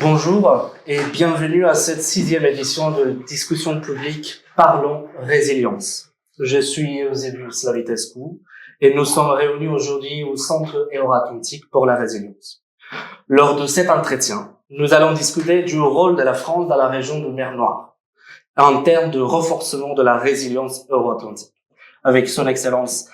Bonjour et bienvenue à cette 6e édition de discussion publique Parlons Résilience. Je suis Eusebio Slavitescu et nous sommes réunis aujourd'hui au Centre Euro-Atlantique pour la résilience. Lors de cet entretien, nous allons discuter du rôle de la France dans la région de Mer Noire en termes de renforcement de la résilience euro-atlantique, avec son Excellence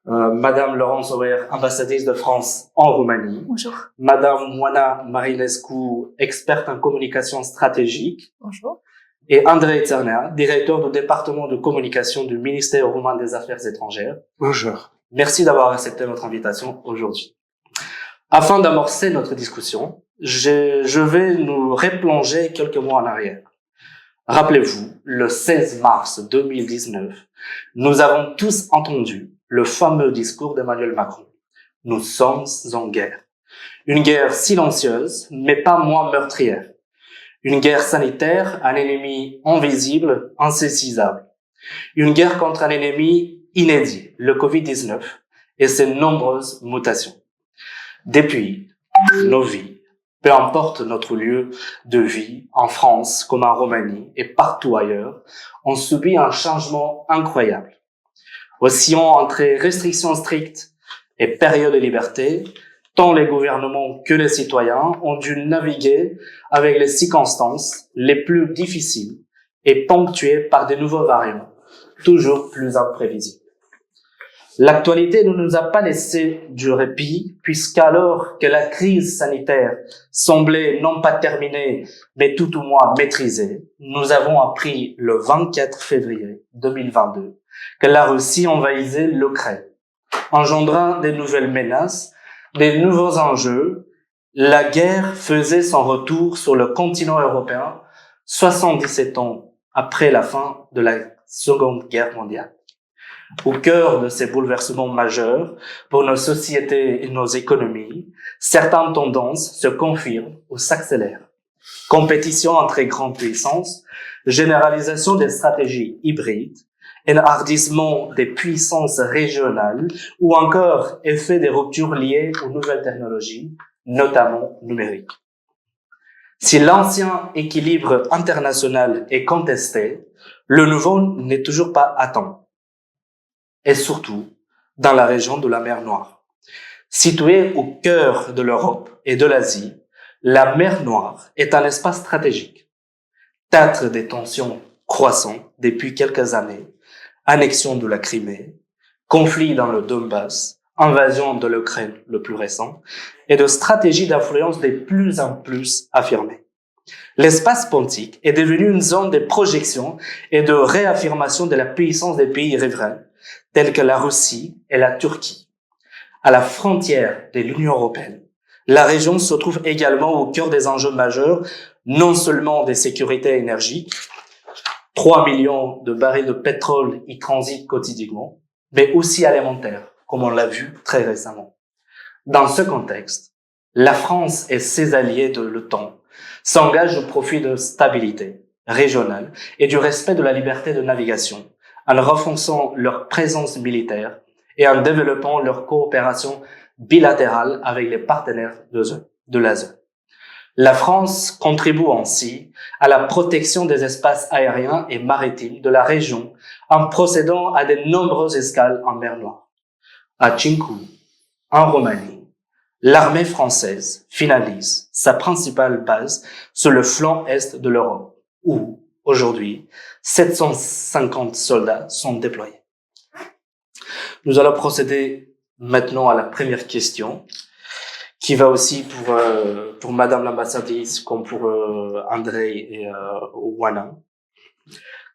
Madame Laurence Auer, ambassadrice de France en Roumanie. Bonjour. Madame Moana Marinescu, experte en communication stratégique. Bonjour. Et Andrei Tsernea, directeur du département de communication du ministère roumain des Affaires étrangères. Bonjour. Merci d'avoir accepté notre invitation aujourd'hui. Afin d'amorcer notre discussion, je vais nous replonger quelques mois en arrière. Rappelez-vous, le 16 mars 2019, nous avons tous entendu le fameux discours d'Emmanuel Macron. Nous sommes en guerre. Une guerre silencieuse, mais pas moins meurtrière. Une guerre sanitaire, un ennemi invisible, insaisissable. Une guerre contre un ennemi inédit, le Covid-19, et ses nombreuses mutations. Depuis, nos vies, peu importe notre lieu de vie, en France comme en Roumanie et partout ailleurs, ont subi un changement incroyable. Oscillant entre restrictions strictes et périodes de liberté, tant les gouvernements que les citoyens ont dû naviguer avec les circonstances les plus difficiles et ponctuées par de nouveaux variants, toujours plus imprévisibles. L'actualité ne nous a pas laissé du répit, puisqu'alors que la crise sanitaire semblait non pas terminée, mais tout au moins maîtrisée, nous avons appris le 24 février 2022 que la Russie envahissait l'Ukraine, engendrant de nouvelles menaces, de nouveaux enjeux. La guerre faisait son retour sur le continent européen 77 ans après la fin de la Seconde Guerre mondiale. Au cœur de ces bouleversements majeurs pour nos sociétés et nos économies, certaines tendances se confirment ou s'accélèrent. Compétition entre grandes puissances, généralisation des stratégies hybrides, enhardissement des puissances régionales ou encore effet des ruptures liées aux nouvelles technologies, notamment numériques. Si l'ancien équilibre international est contesté, le nouveau n'est toujours pas atteint. Et surtout dans la région de la mer Noire. Située au cœur de l'Europe et de l'Asie, la mer Noire est un espace stratégique. Théâtre des tensions croissantes depuis quelques années, annexion de la Crimée, conflit dans le Donbass, invasion de l'Ukraine le plus récent, et de stratégies d'influence de plus en plus affirmées. L'espace pontique est devenu une zone de projection et de réaffirmation de la puissance des pays riverains, tels que la Russie et la Turquie. À la frontière de l'Union européenne, la région se trouve également au cœur des enjeux majeurs, non seulement des sécurités énergiques, 3 millions de barils de pétrole y transitent quotidiennement, mais aussi alimentaires, comme on l'a vu très récemment. Dans ce contexte, la France et ses alliés de l'OTAN s'engagent au profit de stabilité régionale et du respect de la liberté de navigation, en renforçant leur présence militaire et en développant leur coopération bilatérale avec les partenaires de l'ASE. La France contribue ainsi à la protection des espaces aériens et maritimes de la région en procédant à de nombreuses escales en mer Noire. À Tchinkou, en Roumanie, l'armée française finalise sa principale base sur le flanc est de l'Europe, où, aujourd'hui, 750 soldats sont déployés. Nous allons procéder maintenant à la première question, qui va aussi pour Madame l'ambassadrice comme pour Andrei et Wana.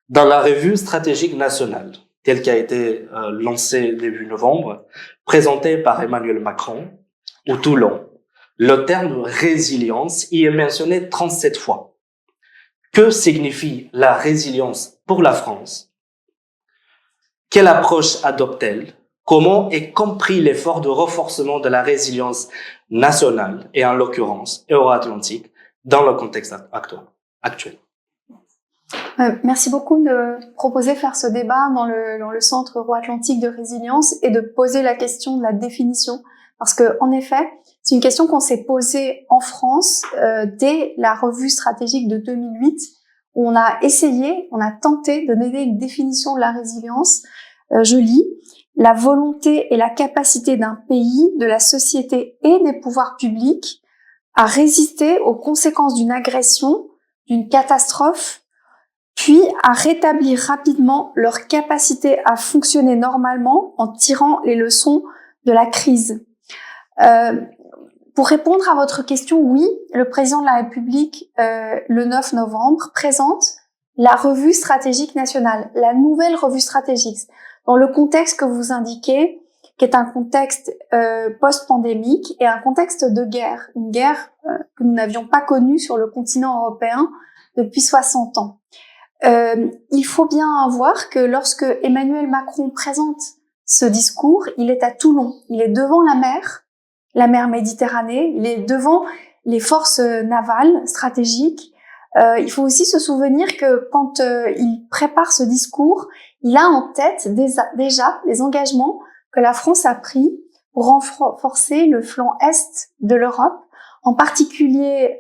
Dans la revue stratégique nationale, telle qui a été lancée début novembre, présentée par Emmanuel Macron, ou Toulon, le terme résilience y est mentionné 37 fois. Que signifie la résilience pour la France? Quelle approche adopte-t-elle? Comment est compris l'effort de renforcement de la résilience nationale et en l'occurrence euro-atlantique dans le contexte actuel? Merci beaucoup de proposer faire ce débat dans le Centre Euro-Atlantique de résilience et de poser la question de la définition Parce que, en effet, c'est une question qu'on s'est posée en France dès la revue stratégique de 2008, où on a tenté de donner une définition de la résilience. Je lis: la volonté et la capacité d'un pays, de la société et des pouvoirs publics à résister aux conséquences d'une agression, d'une catastrophe, puis à rétablir rapidement leur capacité à fonctionner normalement en tirant les leçons de la crise. Pour répondre à votre question, oui, le président de la République, le 9 novembre, présente la revue stratégique nationale, la nouvelle revue stratégique, dans le contexte que vous indiquez, qui est un contexte post-pandémique et un contexte de guerre, une guerre que nous n'avions pas connue sur le continent européen depuis 60 ans. Il faut bien voir que lorsque Emmanuel Macron présente ce discours, il est à Toulon, il est devant la mer Méditerranée, il est devant les forces navales stratégiques. Il faut aussi se souvenir que quand il prépare ce discours, il a en tête déjà les engagements que la France a pris pour renforcer le flanc est de l'Europe, en particulier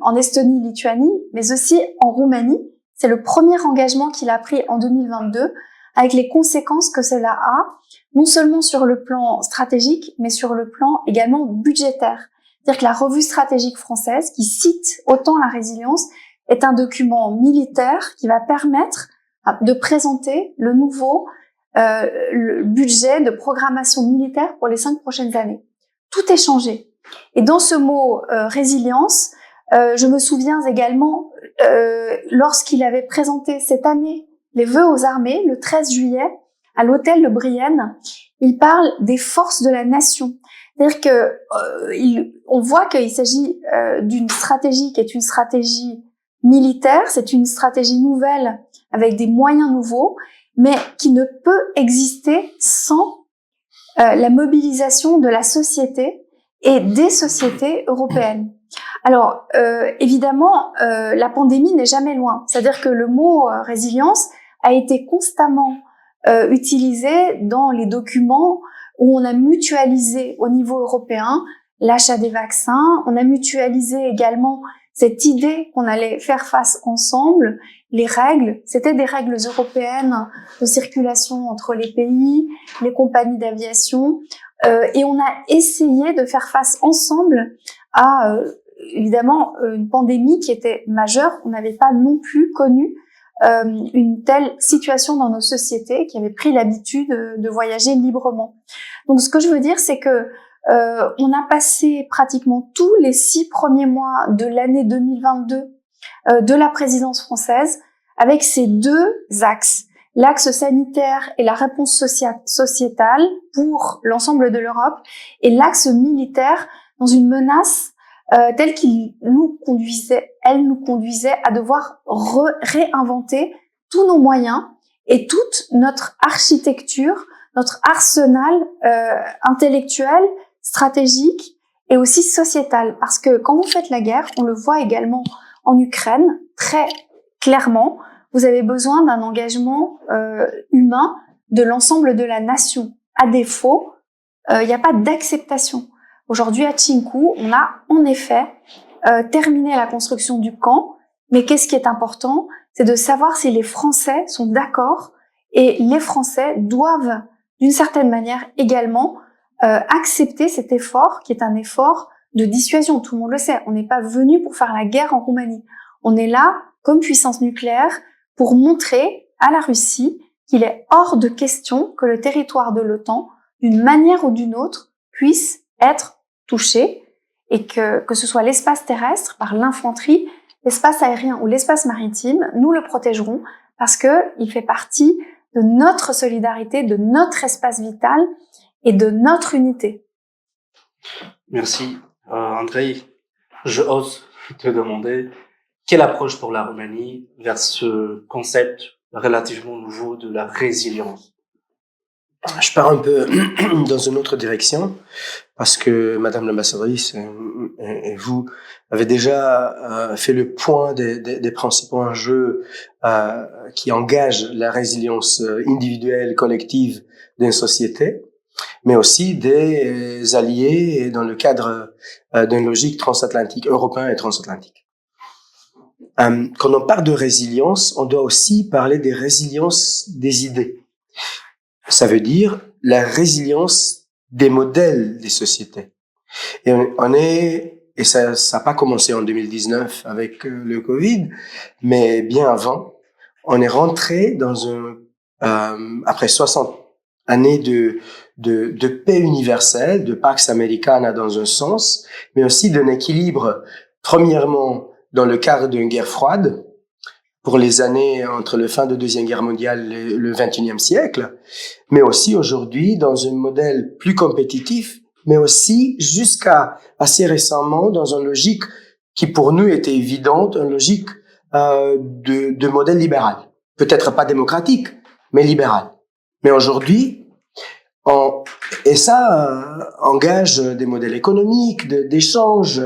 en Estonie, Lituanie, mais aussi en Roumanie. C'est le premier engagement qu'il a pris en 2022, avec les conséquences que cela a, non seulement sur le plan stratégique, mais sur le plan également budgétaire. C'est-à-dire que la revue stratégique française, qui cite autant la résilience, est un document militaire qui va permettre de présenter le nouveau le budget de programmation militaire pour les 5 prochaines années. Tout est changé. Et dans ce mot résilience, je me souviens également lorsqu'il avait présenté cette année les vœux aux armées, le 13 juillet, à l'hôtel de Brienne, il parle des forces de la nation. C'est-à-dire que on voit qu'il s'agit d'une stratégie qui est une stratégie militaire, c'est une stratégie nouvelle avec des moyens nouveaux, mais qui ne peut exister sans la mobilisation de la société et des sociétés européennes. Alors, évidemment, la pandémie n'est jamais loin. C'est-à-dire que le mot résilience a été constamment utilisé dans les documents où on a mutualisé au niveau européen l'achat des vaccins. On a mutualisé également cette idée qu'on allait faire face ensemble. Les règles, c'était des règles européennes de circulation entre les pays, les compagnies d'aviation, et on a essayé de faire face ensemble à évidemment une pandémie qui était majeure. On n'avait pas non plus connu une telle situation dans nos sociétés qui avaient pris l'habitude de voyager librement. Donc ce que je veux dire, c'est que on a passé pratiquement tous les 6 premiers mois de l'année 2022 de la présidence française avec ces 2 axes, l'axe sanitaire et la réponse sociétale pour l'ensemble de l'Europe, et l'axe militaire dans une menace telle elle nous conduisait à devoir réinventer tous nos moyens et toute notre architecture, notre arsenal intellectuel, stratégique et aussi sociétal. Parce que quand vous faites la guerre, on le voit également en Ukraine, très clairement, vous avez besoin d'un engagement humain de l'ensemble de la nation. À défaut, il n'y a pas d'acceptation. Aujourd'hui, à Tchinkou, on a en effet terminé la construction du camp, mais qu'est-ce qui est important? C'est de savoir si les Français sont d'accord, et les Français doivent, d'une certaine manière également, accepter cet effort, qui est un effort de dissuasion. Tout le monde le sait, on n'est pas venu pour faire la guerre en Roumanie. On est là, comme puissance nucléaire, pour montrer à la Russie qu'il est hors de question que le territoire de l'OTAN, d'une manière ou d'une autre, puisse être touché, et que ce soit l'espace terrestre par l'infanterie, l'espace aérien ou l'espace maritime, nous le protégerons parce que il fait partie de notre solidarité, de notre espace vital et de notre unité. Merci. Andrei, je ose te demander quelle approche pour la Roumanie vers ce concept relativement nouveau de la résilience? Je pars un peu dans une autre direction parce que Madame l'ambassadrice et vous avez déjà fait le point des principaux enjeux qui engagent la résilience individuelle, collective d'une société. mais aussi des alliés dans le cadre d'une logique transatlantique, européenne et transatlantique. Quand on parle de résilience, on doit aussi parler des résiliences des idées. Ça veut dire la résilience des modèles des sociétés. Et ça n'a pas commencé en 2019 avec le Covid, mais bien avant, on est rentré dans après 60 années de paix universelle, de Pax Americana dans un sens, mais aussi d'un équilibre, premièrement, dans le cadre d'une guerre froide, pour les années entre la fin de la Deuxième Guerre mondiale et le XXIe siècle, mais aussi aujourd'hui dans un modèle plus compétitif, mais aussi jusqu'à assez récemment dans une logique qui pour nous était évidente, une logique de modèle libéral. Peut-être pas démocratique, mais libéral. Mais aujourd'hui, et ça engage des modèles économiques, d'échanges,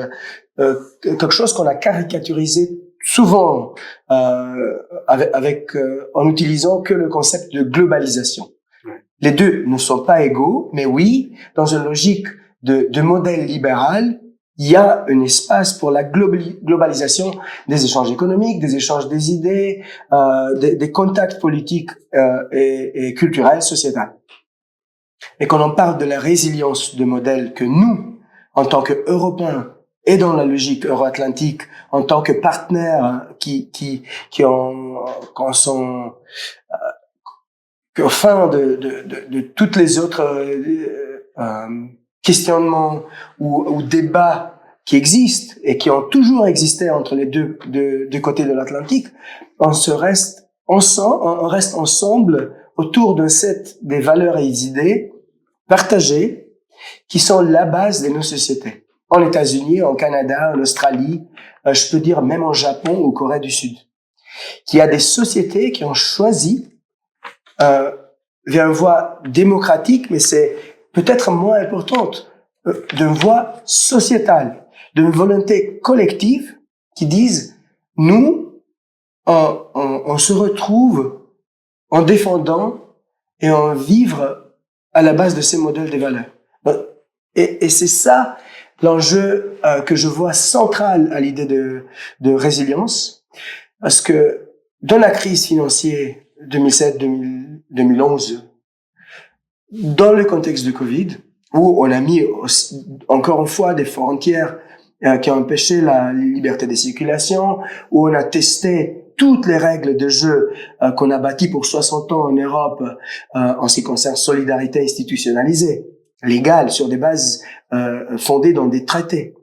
quelque chose qu'on a caricaturisé souvent en utilisant que le concept de globalisation. Les deux ne sont pas égaux, mais oui, dans une logique de modèle libéral, il y a un espace pour la globalisation des échanges économiques, des échanges des idées, des contacts politiques et culturels, sociétals. Et quand on parle de la résilience de modèles que nous, en tant qu'Européens, et dans la logique euro-atlantique, en tant que partenaires sont au fin de toutes les autres questionnements ou débats qui existent et qui ont toujours existé entre les deux côtés de l'Atlantique, on reste ensemble autour d'un set des valeurs et des idées partagées qui sont la base de nos sociétés. En États-Unis, en Canada, en Australie, je peux dire même en Japon ou Corée du Sud. Qu'il y a des sociétés qui ont choisi vers une voie démocratique, mais c'est peut-être moins importante, d'une voie sociétale, d'une volonté collective qui disent, nous, on se retrouve en défendant et en vivre à la base de ces modèles des valeurs. Et c'est ça l'enjeu que je vois central à l'idée de résilience, parce que dans la crise financière 2007-2011, dans le contexte de Covid, où on a mis encore une fois des frontières qui ont empêché la liberté de circulation, où on a testé toutes les règles de jeu qu'on a bâties pour 60 ans en Europe en ce qui concerne solidarité institutionnalisée, légale, sur des bases fondées dans des traités.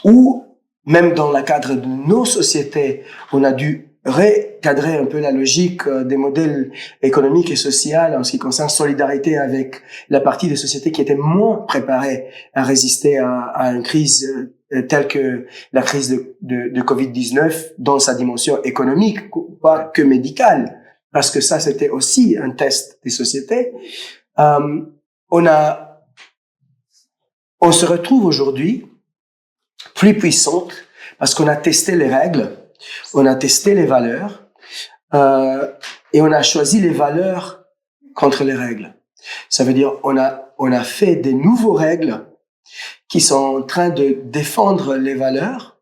Ou même dans le cadre de nos sociétés, on a dû recadrer un peu la logique des modèles économiques et sociaux en ce qui concerne solidarité avec la partie des sociétés qui étaient moins préparées à résister à une crise telle que la crise de Covid-19 dans sa dimension économique, pas que médicale, parce que ça c'était aussi un test des sociétés. On se retrouve aujourd'hui plus puissante parce qu'on a testé les règles, on a testé les valeurs et on a choisi les valeurs contre les règles. Ça veut dire on a fait des nouvelles règles qui sont en train de défendre les valeurs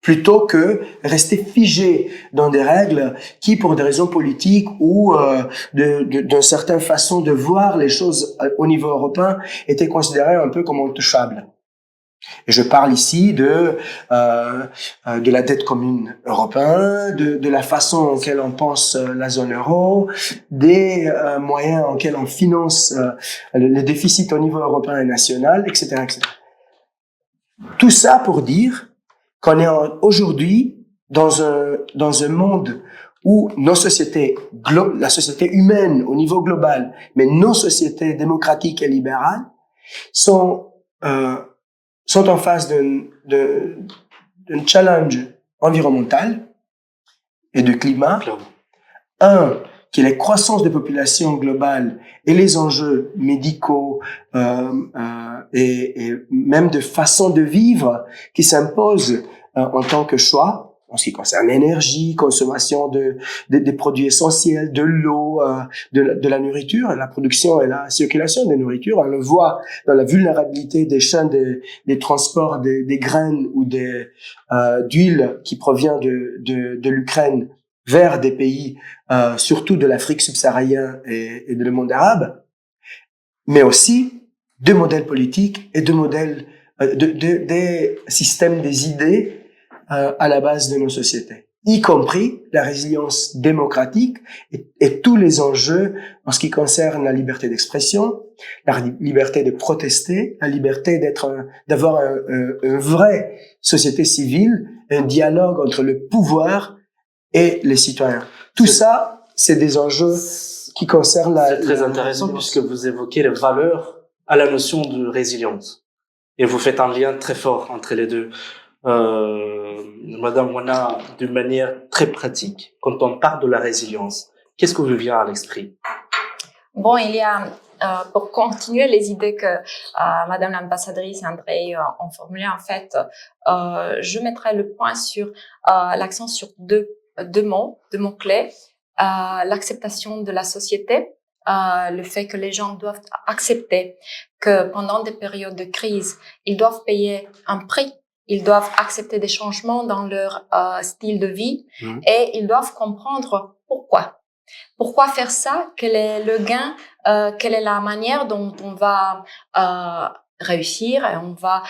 plutôt que rester figé dans des règles qui, pour des raisons politiques ou d'une certaine façon de voir les choses au niveau européen, étaient considérées un peu comme intouchables. Et je parle ici de la dette commune européenne, de la façon en laquelle on pense la zone euro, des moyens en lesquels on finance les déficits au niveau européen et national, etc., etc. Tout ça pour dire qu'on est aujourd'hui dans un monde où nos sociétés, la société humaine au niveau global, mais nos sociétés démocratiques et libérales sont en face d'un challenge environnemental et de climat. Un, qui est la croissance de population globale et les enjeux médicaux et même de façon de vivre qui s'imposent en tant que choix en ce qui concerne l'énergie, consommation des produits essentiels, de l'eau, de la nourriture, la production et la circulation des nourritures. On le voit dans la vulnérabilité des chaînes des transports des graines ou d'huile qui provient de l'Ukraine vers des pays, surtout de l'Afrique subsaharienne et de le monde arabe, mais aussi de modèles politiques et de modèles, des systèmes, des idées à la base de nos sociétés, y compris la résilience démocratique et tous les enjeux en ce qui concerne la liberté d'expression, la liberté de protester, la liberté d'avoir une vraie société civile, un dialogue entre le pouvoir et les citoyens. Tout ça, c'est des enjeux qui concernent C'est très intéressant puisque vous évoquez les valeurs à la notion de résilience. Et vous faites un lien très fort entre les deux. Madame Wana, d'une manière très pratique, quand on parle de la résilience, qu'est-ce que vous vient à l'esprit? Bon, il y a, pour continuer les idées que Madame l'ambassadrice et André ont formulées, en fait, je mettrai le point sur l'accent sur deux mots-clés. L'acceptation de la société, le fait que les gens doivent accepter que pendant des périodes de crise, ils doivent payer un prix, ils doivent accepter des changements dans leur style de vie et ils doivent comprendre pourquoi. Pourquoi faire ça? Quel est le gain? Quelle est la manière dont on va réussir et on va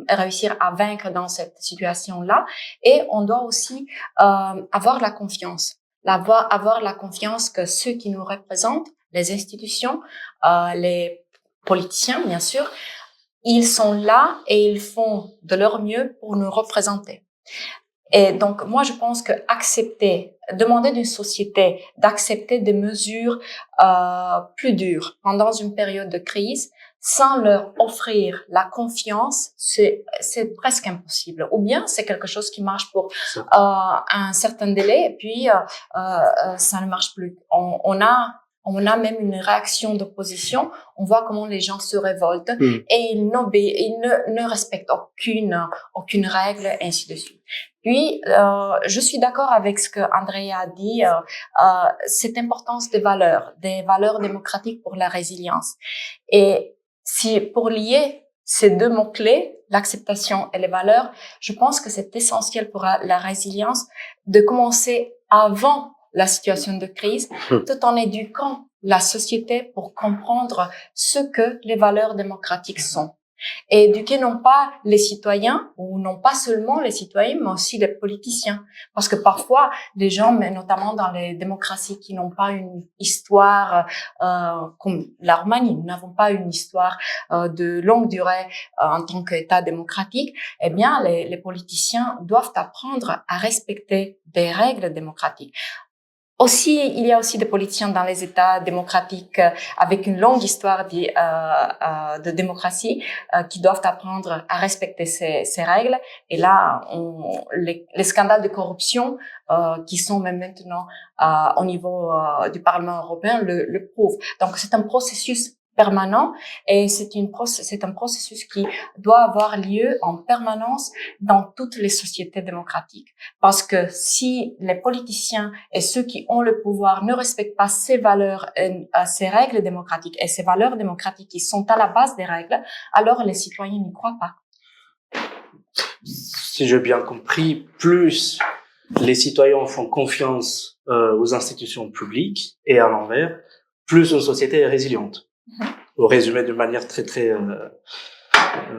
réussir à vaincre dans cette situation-là. Et on doit aussi avoir la confiance, avoir la confiance que ceux qui nous représentent, les institutions, les politiciens bien sûr, ils sont là et ils font de leur mieux pour nous représenter. Et donc, moi, je pense que demander d'une société d'accepter des mesures plus dures pendant une période de crise, sans leur offrir la confiance, c'est presque impossible. Ou bien c'est quelque chose qui marche pour un certain délai et puis ça ne marche plus. On a même une réaction d'opposition. On voit comment les gens se révoltent et ils ne respectent aucune règle, et ainsi de suite. Puis, je suis d'accord avec ce que Andrea a dit, cette importance des valeurs démocratiques pour la résilience. Et pour lier ces deux mots-clés, l'acceptation et les valeurs, je pense que c'est essentiel pour la résilience de commencer avant la situation de crise, tout en éduquant la société pour comprendre ce que les valeurs démocratiques sont. Et éduquer non pas les citoyens, ou non pas seulement les citoyens, mais aussi les politiciens. Parce que parfois, les gens, mais notamment dans les démocraties qui n'ont pas une histoire comme la Roumanie, nous n'avons pas une histoire de longue durée en tant qu'État démocratique, eh bien, les politiciens doivent apprendre à respecter des règles démocratiques. Aussi, il y a aussi des politiciens dans les États démocratiques avec une longue histoire de démocratie qui doivent apprendre à respecter ces règles. Et là, les scandales de corruption qui sont même maintenant au niveau du Parlement européen le prouvent. Donc, c'est un processus permanent et c'est un processus qui doit avoir lieu en permanence dans toutes les sociétés démocratiques. Parce que si les politiciens et ceux qui ont le pouvoir ne respectent pas ces valeurs, ces règles démocratiques et ces valeurs démocratiques qui sont à la base des règles, alors les citoyens n'y croient pas. Si j'ai bien compris, plus les citoyens font confiance aux institutions publiques et à l'envers, plus une société est résiliente. Au résumé d'une manière très très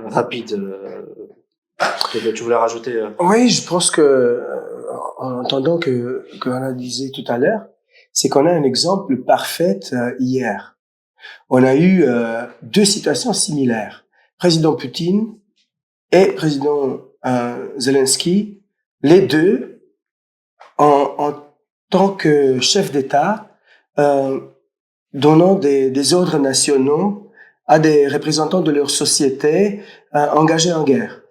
rapide. Tu voulais rajouter Oui, je pense que en entendant que on a disait tout à l'heure, c'est qu'on a un exemple parfait hier. On a eu deux situations similaires. Président Poutine et président Zelensky, les deux en tant que chef d'État donnant des ordres nationaux à des représentants de leur société engagés en guerre.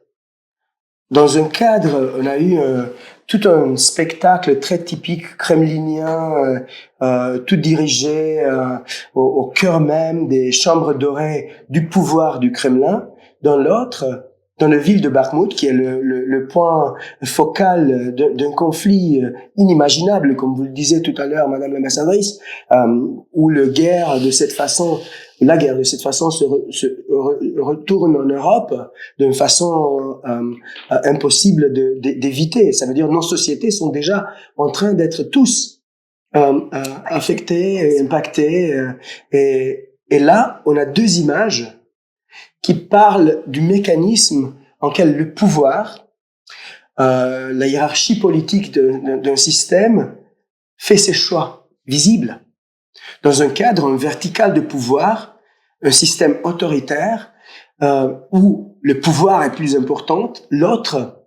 Dans un cadre, on a eu tout un spectacle très typique kremlinien, tout dirigé au cœur même des chambres dorées du pouvoir du Kremlin. Dans dans la ville de Bakhmout, qui est le point focal d'un conflit inimaginable, comme vous le disiez tout à l'heure, Madame l'ambassadrice, où la guerre de cette façon se retourne en Europe d'une façon impossible d'éviter. Ça veut dire nos sociétés sont déjà en train d'être tous affectées, impactées. Et là, on a deux images qui parlent du mécanisme en quel le pouvoir, la hiérarchie politique d'un système fait ses choix visibles. Dans un cadre, un vertical de pouvoir, un système autoritaire, où le pouvoir est plus important, l'autre,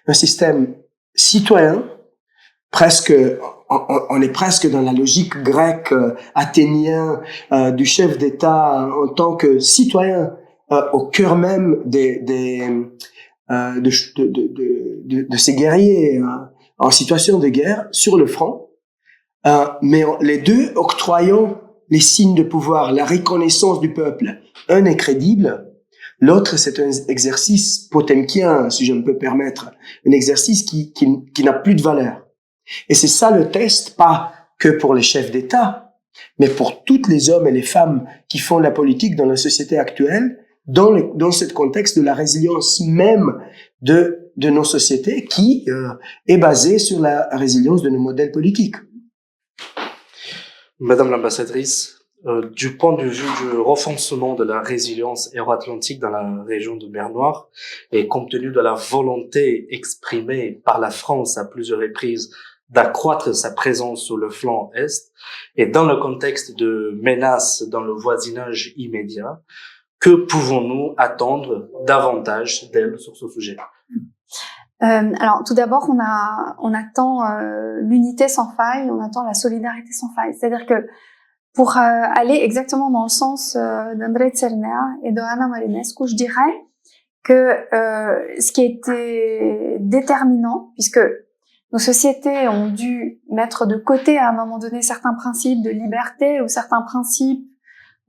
un système citoyen, on est presque dans la logique grecque, athénien, du chef d'État en tant que citoyen, au cœur même de ces guerriers en situation de guerre sur le front, mais les deux octroyant les signes de pouvoir, la reconnaissance du peuple. Un est crédible, l'autre c'est un exercice potemkien, si je me peux permettre, un exercice qui n'a plus de valeur. Et c'est ça le test, pas que pour les chefs d'État, mais pour tous les hommes et les femmes qui font la politique dans la société actuelle, dans ce contexte de la résilience même de nos sociétés qui est basée sur la résilience de nos modèles politiques. Madame l'ambassadrice, du point de vue du renforcement de la résilience euro-atlantique dans la région de mer Noire, et compte tenu de la volonté exprimée par la France à plusieurs reprises d'accroître sa présence sur le flanc Est, et dans le contexte de menaces dans le voisinage immédiat, que pouvons-nous attendre davantage d'elle sur ce sujet? Alors, tout d'abord, on attend l'unité sans faille, on attend la solidarité sans faille. C'est-à-dire que pour aller exactement dans le sens d'Andrei Tsernea et de Anna Marinescu, je dirais que ce qui a été déterminant, puisque nos sociétés ont dû mettre de côté à un moment donné certains principes de liberté ou certains principes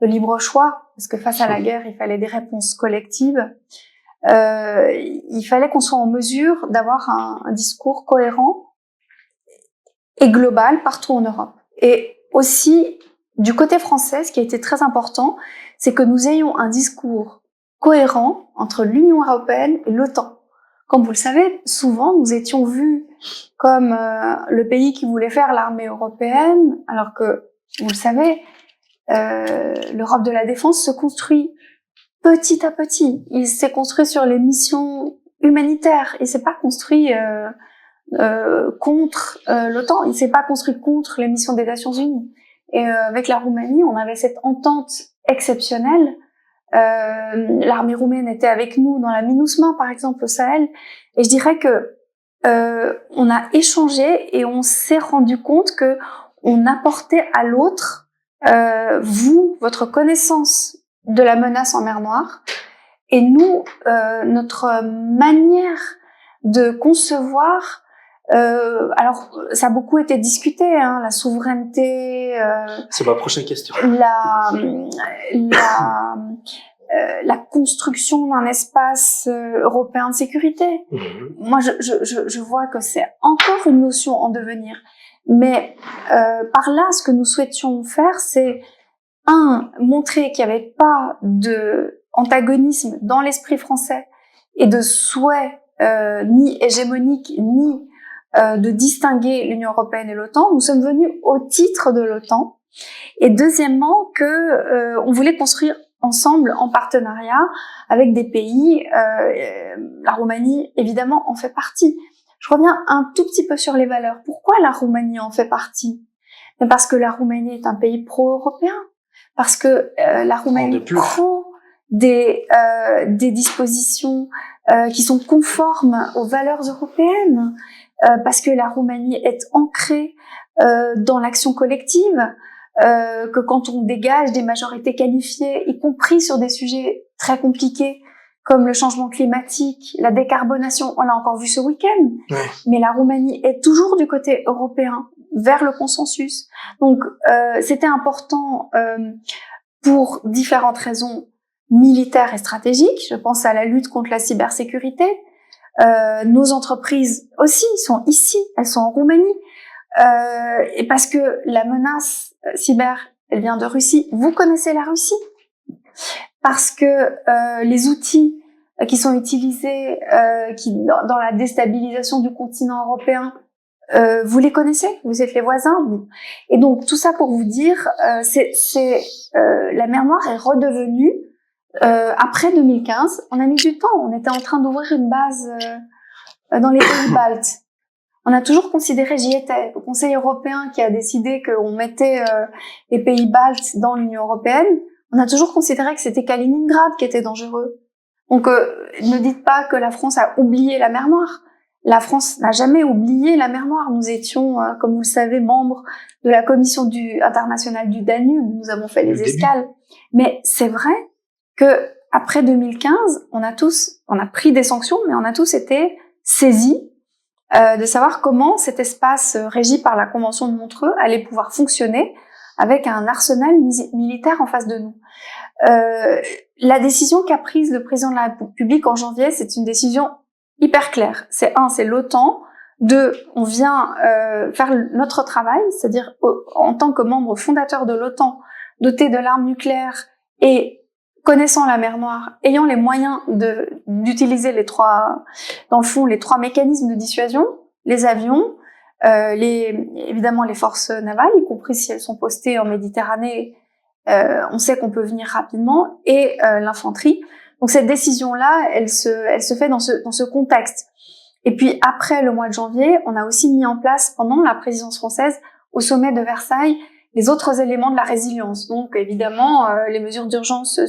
de libre choix, parce que face à la guerre, il fallait des réponses collectives. Il fallait qu'on soit en mesure d'avoir un discours cohérent et global partout en Europe. Et aussi, du côté français, ce qui a été très important, c'est que nous ayons un discours cohérent entre l'Union européenne et l'OTAN. Comme vous le savez, souvent, nous étions vus comme le pays qui voulait faire l'armée européenne, alors que, vous le savez, l'Europe de la défense se construit petit à petit. Il s'est construit sur les missions humanitaires. Il s'est pas construit contre l'OTAN. Il s'est pas construit contre les missions des Nations Unies. Et avec la Roumanie, on avait cette entente exceptionnelle. L'armée roumaine était avec nous dans la MINUSMA, par exemple, au Sahel. Et je dirais que on a échangé et on s'est rendu compte que on apportait à l'autre votre connaissance de la menace en mer Noire, et nous, notre manière de concevoir, alors ça a beaucoup été discuté, hein, la souveraineté, c'est ma prochaine question. La construction d'un espace européen de sécurité. Moi, je vois que c'est encore une notion en devenir. Mais par là, ce que nous souhaitions faire, c'est montrer qu'il n'y avait pas de antagonisme dans l'esprit français et de souhait ni hégémonique, ni de distinguer l'Union européenne et l'OTAN. Nous sommes venus au titre de l'OTAN. Et deuxièmement, on voulait construire ensemble, en partenariat, avec des pays. La Roumanie, évidemment, en fait partie. Je reviens un tout petit peu sur les valeurs. Pourquoi la Roumanie en fait partie? Parce que la Roumanie est un pays pro-européen. Parce que la Roumanie prend des dispositions qui sont conformes aux valeurs européennes, parce que la Roumanie est ancrée dans l'action collective, que quand on dégage des majorités qualifiées, y compris sur des sujets très compliqués comme le changement climatique, la décarbonation, on l'a encore vu ce week-end, mais la Roumanie est toujours du côté européen, vers le consensus. Donc, c'était important pour différentes raisons militaires et stratégiques. Je pense à la lutte contre la cybersécurité. Nos entreprises aussi sont ici, elles sont en Roumanie. Et parce que la menace cyber, elle vient de Russie. Vous connaissez la Russie? Parce que les outils qui sont utilisés dans la déstabilisation du continent européen, vous les connaissez, vous êtes les voisins. Bon. Et donc tout ça pour vous dire, la mer Noire est redevenue après 2015. On a mis du temps, on était en train d'ouvrir une base dans les pays baltes. On a toujours considéré, j'y étais, au Conseil européen qui a décidé qu'on mettait les pays baltes dans l'Union européenne, on a toujours considéré que c'était Kaliningrad qui était dangereux. Donc ne dites pas que la France a oublié la mer Noire. La France n'a jamais oublié la mer Noire. Nous étions, comme vous le savez, membres de la commission internationale du Danube. Nous avons fait les escales. Mais c'est vrai que après 2015, on a pris des sanctions, mais on a tous été saisis de savoir comment cet espace régi par la Convention de Montreux allait pouvoir fonctionner avec un arsenal militaire en face de nous. La décision qu'a prise le président de la République en janvier, c'est une décision hyper claire. C'est l'OTAN. 2, on vient faire notre travail, c'est-à-dire en tant que membre fondateur de l'OTAN, doté de l'arme nucléaire et connaissant la mer Noire, ayant les moyens d'utiliser les trois mécanismes de dissuasion, les avions, évidemment les forces navales, y compris si elles sont postées en Méditerranée, on sait qu'on peut venir rapidement, et l'infanterie. Donc cette décision-là, elle se fait dans ce contexte. Et puis après le mois de janvier, on a aussi mis en place pendant la présidence française au sommet de Versailles les autres éléments de la résilience. Donc évidemment les mesures d'urgence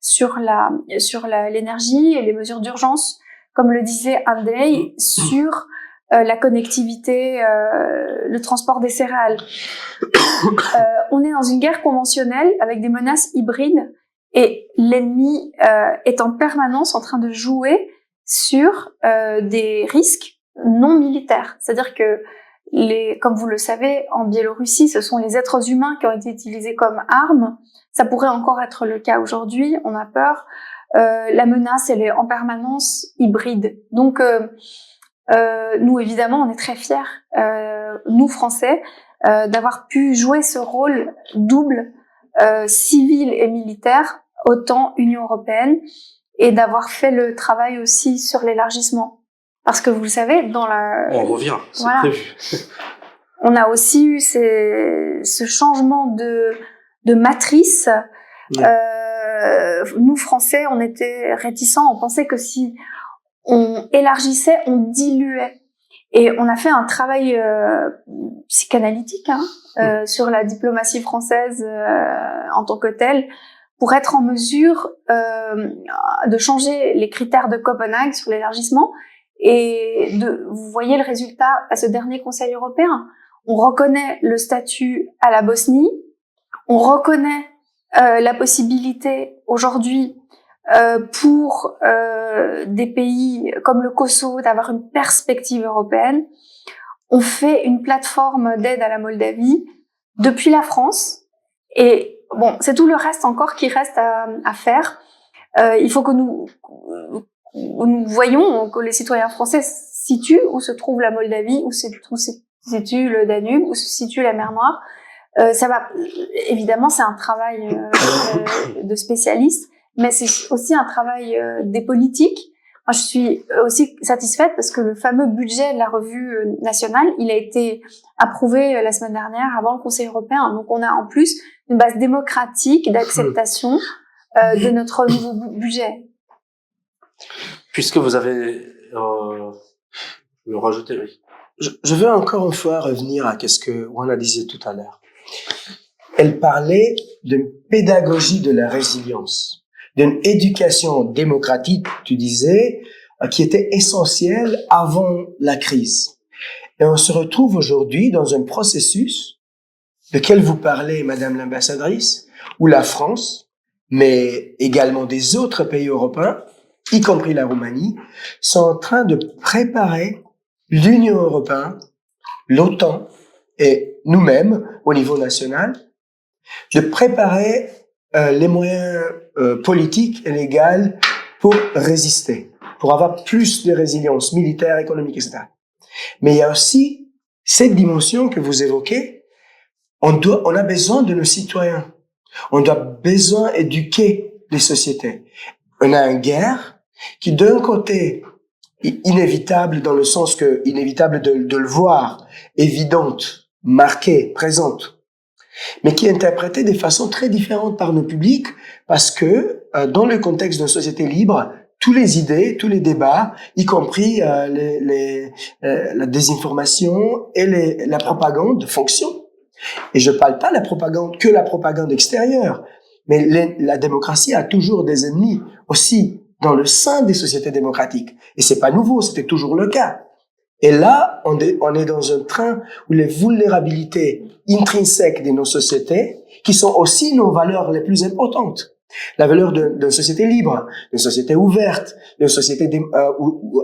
sur l'énergie et les mesures d'urgence, comme le disait Andrei, sur la connectivité, le transport des céréales. On est dans une guerre conventionnelle avec des menaces hybrides et l'ennemi est en permanence en train de jouer sur des risques non militaires. C'est-à-dire que comme vous le savez, en Biélorussie, ce sont les êtres humains qui ont été utilisés comme armes. Ça pourrait encore être le cas aujourd'hui, on a peur. La menace, elle est en permanence hybride. Donc, nous, évidemment, on est très fiers, nous, Français, d'avoir pu jouer ce rôle double, civil et militaire, autant Union européenne, et d'avoir fait le travail aussi sur l'élargissement. Parce que vous le savez, on revient, c'est prévu. On a aussi eu ce changement de matrice. Nous, Français, on était réticents, on pensait que si on élargissait, on diluait. Et on a fait un travail psychanalytique sur la diplomatie française en tant que telle, pour être en mesure de changer les critères de Copenhague sur l'élargissement. Et vous voyez le résultat à ce dernier Conseil européen. On reconnaît le statut à la Bosnie, on reconnaît la possibilité aujourd'hui pour des pays comme le Kosovo d'avoir une perspective européenne. On fait une plateforme d'aide à la Moldavie depuis la France. Et bon, c'est tout le reste encore qui reste à faire. Il faut que nous voyons, que les citoyens français situent où se trouve la Moldavie, où se situe le Danube, où se situe la mer Noire. Évidemment, c'est un travail de spécialistes, mais c'est aussi un travail des politiques. Moi, je suis aussi satisfaite parce que le fameux budget de la revue nationale, il a été approuvé la semaine dernière avant le Conseil européen. Donc, on a en plus une base démocratique d'acceptation de notre nouveau budget. Puisque vous avez rajouté, oui. Je veux encore une fois revenir à ce que Wana disait tout à l'heure. Elle parlait d'une pédagogie de la résilience, d'une éducation démocratique, tu disais, qui était essentielle avant la crise. Et on se retrouve aujourd'hui dans un processus lequel vous parlez, Madame l'ambassadrice, où la France, mais également des autres pays européens, y compris la Roumanie, sont en train de préparer l'Union européenne, l'OTAN et nous-mêmes, au niveau national, de préparer les moyens politiques et légaux pour résister, pour avoir plus de résilience militaire, économique, etc. Mais il y a aussi cette dimension que vous évoquez. On a besoin de nos citoyens. On doit besoin éduquer les sociétés. On a une guerre qui, d'un côté, est inévitable dans le sens que inévitable de le voir, évidente, marquée, présente, mais qui est interprétée de façon très différente par nos publics parce que dans le contexte d'une société libre, toutes les idées, tous les débats, y compris la désinformation et la propagande fonctionnent. Et je parle pas que la propagande extérieure, mais la démocratie a toujours des ennemis aussi dans le sein des sociétés démocratiques. Et c'est pas nouveau, c'était toujours le cas. Et là, on est dans un train où les vulnérabilités intrinsèques de nos sociétés, qui sont aussi nos valeurs les plus importantes, la valeur d'une société libre, d'une société ouverte, d'une société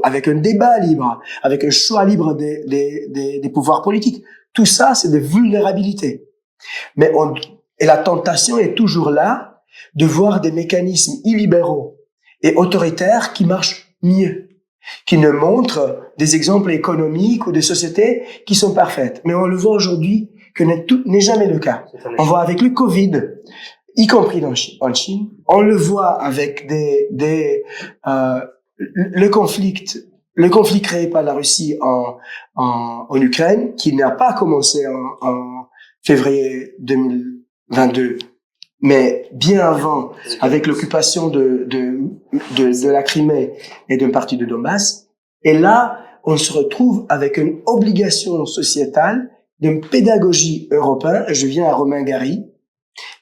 avec un débat libre, avec un choix libre des pouvoirs politiques. Tout ça, c'est des vulnérabilités. Et la tentation est toujours là de voir des mécanismes illibéraux et autoritaires qui marchent mieux, qui ne montrent des exemples économiques ou des sociétés qui sont parfaites. Mais on le voit aujourd'hui que n'est jamais le cas. On voit avec le Covid, y compris en Chine, on le voit avec le conflit créé par la Russie en Ukraine, qui n'a pas commencé en février 2022, mais bien avant, avec l'occupation de la Crimée et d'une partie de Donbass. Et là, on se retrouve avec une obligation sociétale d'une pédagogie européenne. Je viens à Romain Gary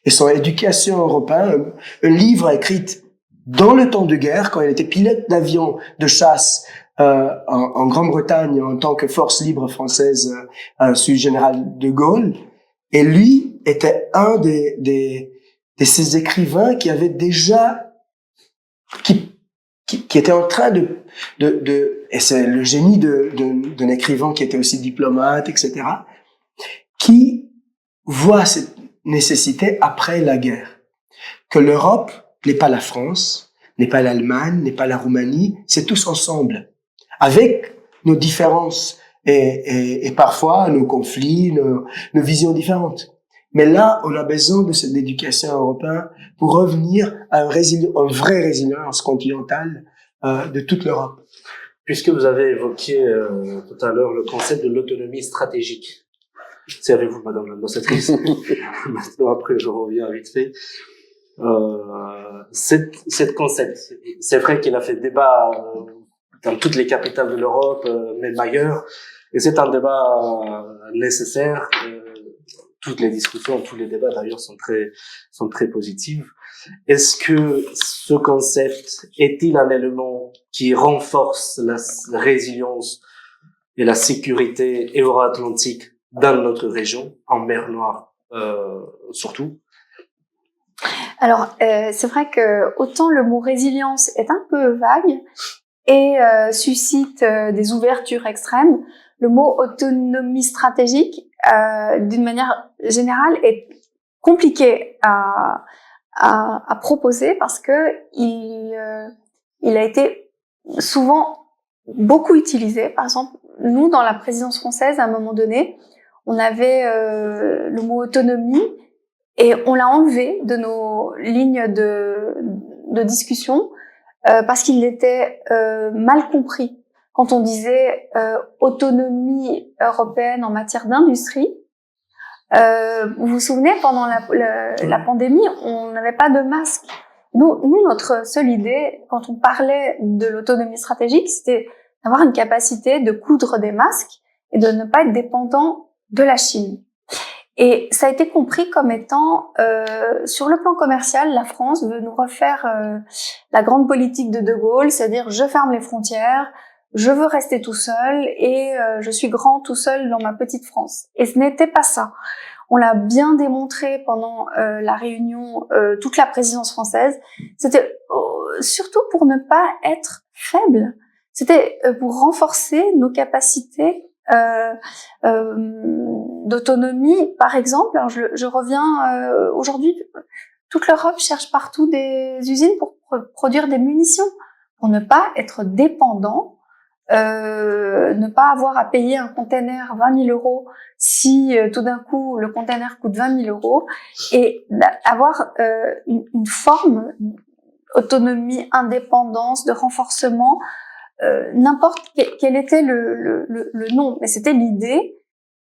et son Éducation européenne, un livre écrit dans le temps de guerre, quand il était pilote d'avion de chasse en Grande-Bretagne en tant que force libre française sous le général de Gaulle. Et lui était un de ces écrivains qui avait déjà, qui était en train et c'est le génie d'un écrivain qui était aussi diplomate, etc., qui voit cette nécessité après la guerre. Que l'Europe n'est pas la France, n'est pas l'Allemagne, n'est pas la Roumanie, c'est tous ensemble. Avec nos différences et parfois nos conflits, nos visions différentes. Mais là, on a besoin de cette éducation européenne pour revenir à une vraie résilience continentale de toute l'Europe. Puisque vous avez évoqué tout à l'heure le concept de l'autonomie stratégique. C'est avec vous, Madame l'ambassadrice. Maintenant, après, je reviens vite fait. Cette concept, c'est vrai qu'il a fait débat dans toutes les capitales de l'Europe, même ailleurs, et c'est un débat nécessaire. Toutes les discussions, tous les débats d'ailleurs sont très positifs. Est-ce que ce concept est-il un élément qui renforce la résilience et la sécurité euro-atlantique dans notre région, en mer Noire surtout? Alors, c'est vrai que autant le mot résilience est un peu vague et suscite des ouvertures extrêmes, le mot autonomie stratégique, d'une manière générale, est compliqué à proposer parce que il a été souvent beaucoup utilisé. Par exemple, nous, dans la présidence française, à un moment donné, on avait le mot autonomie et on l'a enlevé de nos lignes de discussion parce qu'il était mal compris. Quand on disait autonomie européenne en matière d'industrie, vous vous souvenez, pendant la pandémie, on n'avait pas de masque. Nous, notre seule idée, quand on parlait de l'autonomie stratégique, c'était d'avoir une capacité de coudre des masques et de ne pas être dépendant de la Chine. Et ça a été compris comme étant, sur le plan commercial, la France veut nous refaire la grande politique de Gaulle, c'est-à-dire je ferme les frontières, je veux rester tout seul et je suis grand tout seul dans ma petite France. Et ce n'était pas ça. On l'a bien démontré pendant la réunion, toute la présidence française. C'était surtout pour ne pas être faible. C'était pour renforcer nos capacités d'autonomie. Par exemple, alors je reviens aujourd'hui toute l'Europe cherche partout des usines pour produire des munitions, pour ne pas être dépendant, ne pas avoir à payer un container 20 000 euros si tout d'un coup le container coûte 20 000 euros, et avoir une forme d'autonomie, indépendance, de renforcement, n'importe quel était le nom, mais c'était l'idée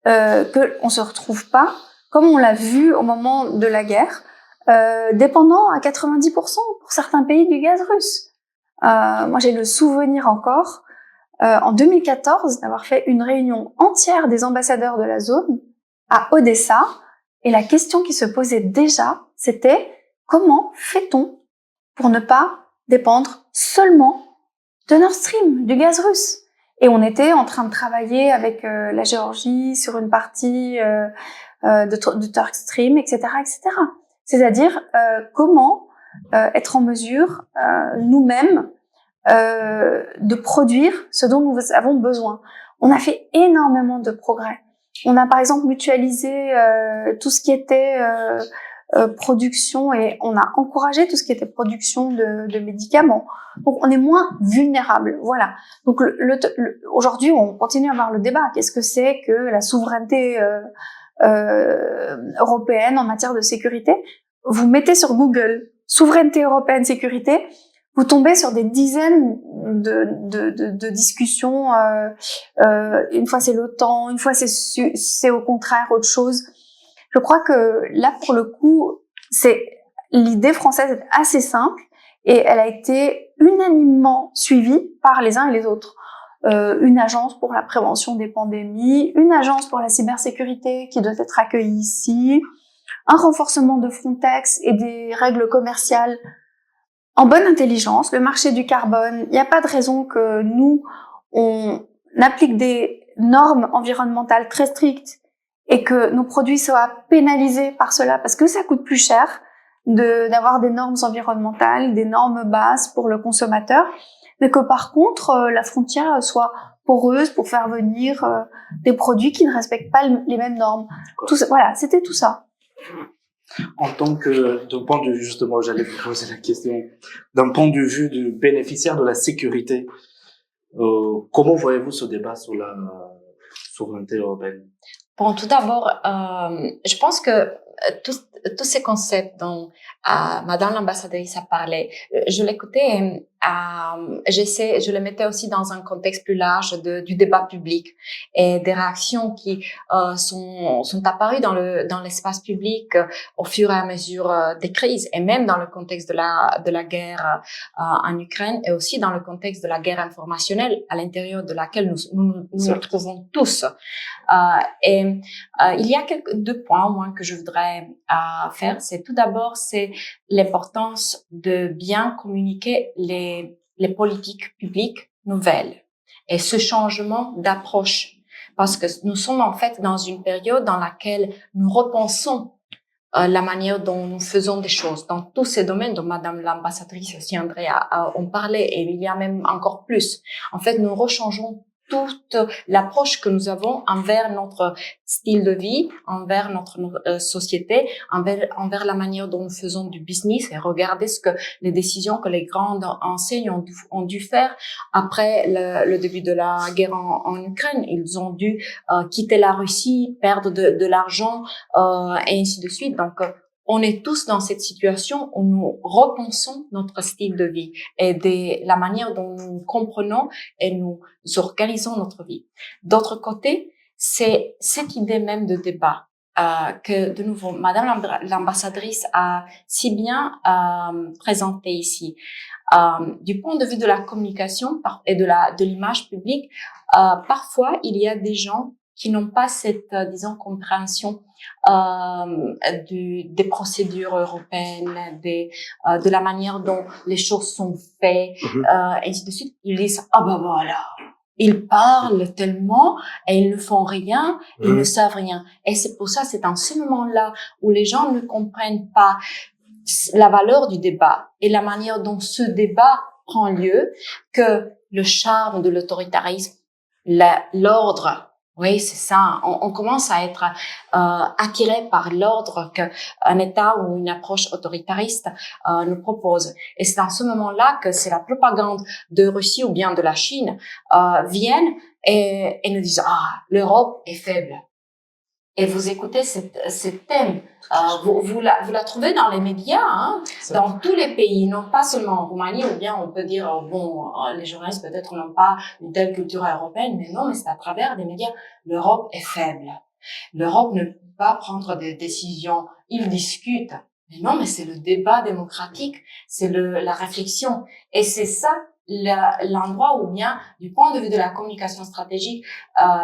qu'on se retrouve pas, comme on l'a vu au moment de la guerre, dépendant à 90% pour certains pays du gaz russe. Moi, j'ai le souvenir encore, en 2014, d'avoir fait une réunion entière des ambassadeurs de la zone à Odessa, et la question qui se posait déjà, c'était comment fait-on pour ne pas dépendre seulement de Nord Stream, du gaz russe? Et on était en train de travailler avec la Géorgie sur une partie de Turk Stream, etc., etc. C'est-à-dire comment être en mesure nous-mêmes de produire ce dont nous avons besoin. On a fait énormément de progrès. On a par exemple mutualisé tout ce qui était production, et on a encouragé tout ce qui était production de médicaments. Donc on est moins vulnérable. Voilà. Donc aujourd'hui, on continue à avoir le débat. Qu'est-ce que c'est que la souveraineté européenne en matière de sécurité? Vous mettez sur Google souveraineté européenne sécurité, vous tombez sur des dizaines de discussions. Une fois c'est l'OTAN, une fois c'est au contraire autre chose. Je crois que là, pour le coup, l'idée française est assez simple, et elle a été unanimement suivie par les uns et les autres. Une agence pour la prévention des pandémies, une agence pour la cybersécurité qui doit être accueillie ici, un renforcement de Frontex et des règles commerciales en bonne intelligence, le marché du carbone. Il n'y a pas de raison que nous, on applique des normes environnementales très strictes et que nos produits soient pénalisés par cela, parce que ça coûte plus cher d'avoir des normes environnementales, des normes basses pour le consommateur, mais que par contre, la frontière soit poreuse pour faire venir des produits qui ne respectent pas les mêmes normes. Tout ça, voilà, c'était tout ça. En tant que, d'un point de vue, justement, j'allais vous poser la question, d'un point de vue du bénéficiaire de la sécurité, comment voyez-vous ce débat sur la souveraineté européenne? Bon, tout d'abord, je pense que tous ces concepts dont Madame l'ambassadrice a parlé, je l'écoutais, je les mettais aussi dans un contexte plus large du débat public et des réactions qui sont apparues dans l'espace public au fur et à mesure des crises, et même dans le contexte de la guerre en Ukraine, et aussi dans le contexte de la guerre informationnelle à l'intérieur de laquelle nous trouvons tous. Il y a deux points au moins que je voudrais faire. C'est tout d'abord, c'est l'importance de bien communiquer les politiques publiques nouvelles et ce changement d'approche, parce que nous sommes en fait dans une période dans laquelle nous repensons la manière dont nous faisons des choses dans tous ces domaines dont Madame l'ambassadrice aussi Andrea ont parlé, et il y a même encore plus. En fait, nous rechangeons toute l'approche que nous avons envers notre style de vie, envers notre société, envers la manière dont nous faisons du business, et regardez les décisions que les grandes enseignes ont dû faire après le début de la guerre en Ukraine. Ils ont dû quitter la Russie, perdre de l'argent, et ainsi de suite. Donc, on est tous dans cette situation où nous repensons notre style de vie et la manière dont nous comprenons et nous organisons notre vie. D'autre côté, c'est cette idée même de débat que, de nouveau, Madame l'ambassadrice a si bien présenté ici. Du point de vue de la communication et de l'image publique, parfois il y a des gens qui n'ont pas cette, disons, compréhension des procédures européennes, de la manière dont les choses sont faites, et ainsi de suite. Ils disent ah ben voilà, ils parlent tellement et ils ne font rien, ils ne savent rien. Et c'est pour ça, c'est dans ce moment-là où les gens ne comprennent pas la valeur du débat et la manière dont ce débat prend lieu, que le charme de l'autoritarisme, l'ordre Oui, c'est ça. On commence à être attiré par l'ordre qu'un État ou une approche autoritariste nous propose. Et c'est dans ce moment-là que c'est la propagande de Russie ou bien de la Chine viennent et nous disent l'Europe est faible. Et vous écoutez cette thème, vous la trouvez dans les médias, hein, dans tous les pays, non pas seulement en Roumanie, ou bien on peut dire, les journalistes peut-être n'ont pas une telle culture européenne, mais non, mais c'est à travers des médias. L'Europe est faible. L'Europe ne peut pas prendre des décisions. Ils discutent. Mais non, mais c'est le débat démocratique, c'est la réflexion. Et c'est ça l'endroit où bien, du point de vue de la communication stratégique,